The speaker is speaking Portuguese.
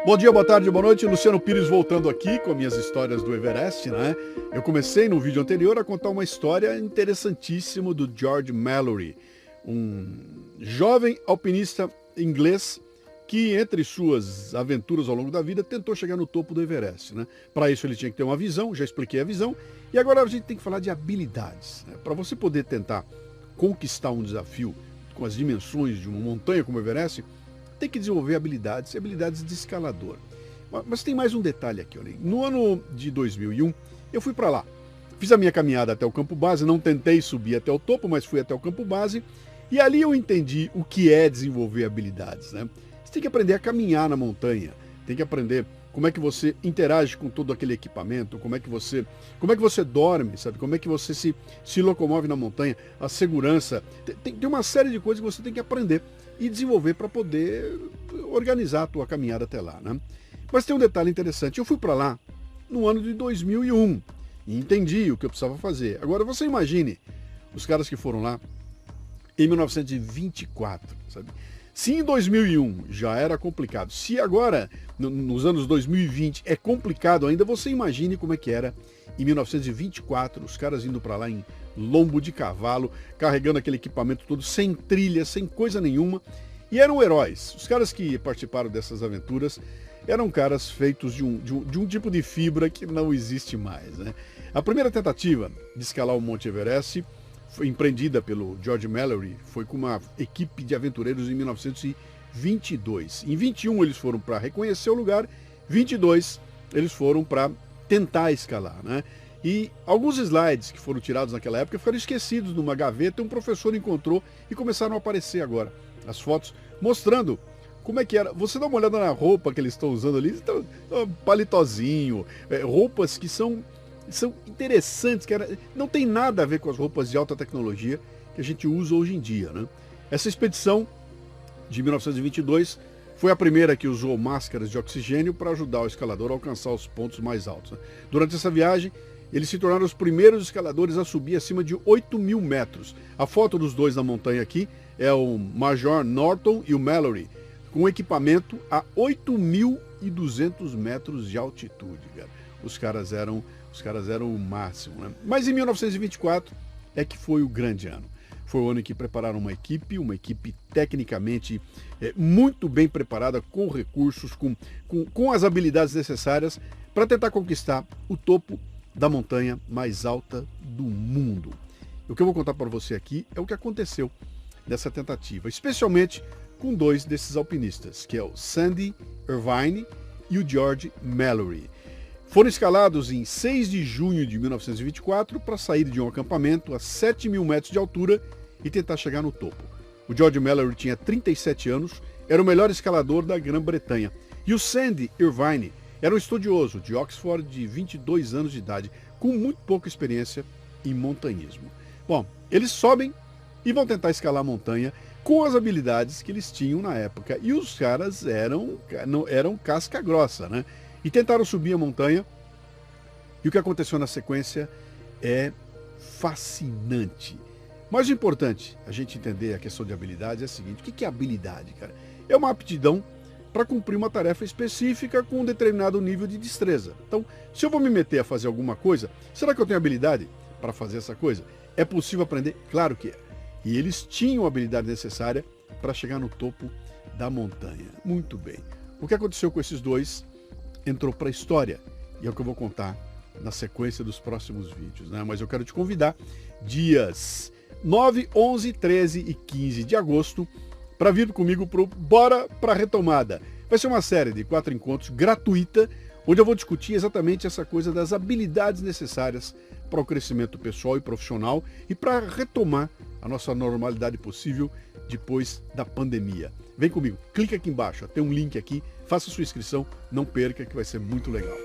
Bom dia, boa tarde, boa noite. Luciano Pires voltando aqui com minhas histórias do Everest, né? Eu comecei no vídeo anterior a contar uma história interessantíssima do George Mallory, um jovem alpinista inglês que, entre suas aventuras ao longo da vida, tentou chegar no topo do Everest, né? Para isso ele tinha que ter uma visão, já expliquei a visão, e agora a gente tem que falar de habilidades, né? Para você poder tentar conquistar um desafio com as dimensões de uma montanha como o Everest, tem que desenvolver habilidades e habilidades de escalador. Mas tem mais um detalhe aqui, olha. No ano de 2001, eu fui para lá. Fiz a minha caminhada até o campo base, não tentei subir até o topo, mas fui até o campo base, e ali eu entendi o que é desenvolver habilidades, né? Você tem que aprender a caminhar na montanha, tem que aprender como é que você interage com todo aquele equipamento, como é que você dorme, sabe? Como é que você se locomove na montanha, a segurança. Tem uma série de coisas que você tem que aprender e desenvolver para poder organizar a tua caminhada até lá, né? Mas tem um detalhe interessante, eu fui para lá no ano de 2001 e entendi o que eu precisava fazer. Agora você imagine os caras que foram lá em 1924, sabe? Se em 2001 já era complicado, se agora, nos anos 2020, é complicado ainda, você imagine como é que era em 1924, os caras indo para lá em lombo de cavalo, carregando aquele equipamento todo, sem trilha, sem coisa nenhuma, e eram heróis. Os caras que participaram dessas aventuras eram caras feitos de um tipo de fibra que não existe mais, né? A primeira tentativa de escalar o Monte Everest foi empreendida pelo George Mallory, foi com uma equipe de aventureiros em 1922. Em 21 eles foram para reconhecer o lugar, 22 eles foram para tentar escalar, né? E alguns slides que foram tirados naquela época ficaram esquecidos numa gaveta, um professor encontrou e começaram a aparecer agora as fotos mostrando como é que era. Você dá uma olhada na roupa que eles estão usando ali, palitozinho, roupas que são interessantes, não tem nada a ver com as roupas de alta tecnologia que a gente usa hoje em dia, né? Essa expedição de 1922 foi a primeira que usou máscaras de oxigênio para ajudar o escalador a alcançar os pontos mais altos, né? Durante essa viagem, eles se tornaram os primeiros escaladores a subir acima de 8.000 metros. A foto dos dois na montanha aqui é o Major Norton e o Mallory, com equipamento a 8.200 metros de altitude, cara. Os caras eram o máximo, né? Mas em 1924 é que foi o grande ano. Foi o ano em que prepararam uma equipe tecnicamente muito bem preparada, com recursos, com as habilidades necessárias para tentar conquistar o topo da montanha mais alta do mundo. O que eu vou contar para você aqui é o que aconteceu nessa tentativa, especialmente com dois desses alpinistas, que é o Sandy Irvine e o George Mallory. Foram escalados em 6 de junho de 1924 para sair de um acampamento a 7.000 metros de altura e tentar chegar no topo. O George Mallory tinha 37 anos, era o melhor escalador da Grã-Bretanha. E o Sandy Irvine era um estudioso de Oxford de 22 anos de idade, com muito pouca experiência em montanhismo. Bom, eles sobem e vão tentar escalar a montanha com as habilidades que eles tinham na época. E os caras eram casca grossa, né? E tentaram subir a montanha, e o que aconteceu na sequência é fascinante. Mas o importante, a gente entender a questão de habilidades, é o seguinte: o que é habilidade, cara? É uma aptidão para cumprir uma tarefa específica com um determinado nível de destreza. Então, se eu vou me meter a fazer alguma coisa, será que eu tenho habilidade para fazer essa coisa? É possível aprender? Claro que é. E eles tinham a habilidade necessária para chegar no topo da montanha. Muito bem. O que aconteceu com esses dois entrou para a história, e é o que eu vou contar na sequência dos próximos vídeos, né? Mas eu quero te convidar dias 9, 11, 13 e 15 de agosto para vir comigo pro Bora pra Retomada. Vai ser uma série de 4 encontros gratuita, onde eu vou discutir exatamente essa coisa das habilidades necessárias para o crescimento pessoal e profissional e para retomar a nossa normalidade possível depois da pandemia. Vem comigo, clica aqui embaixo, tem um link aqui, faça sua inscrição, não perca que vai ser muito legal.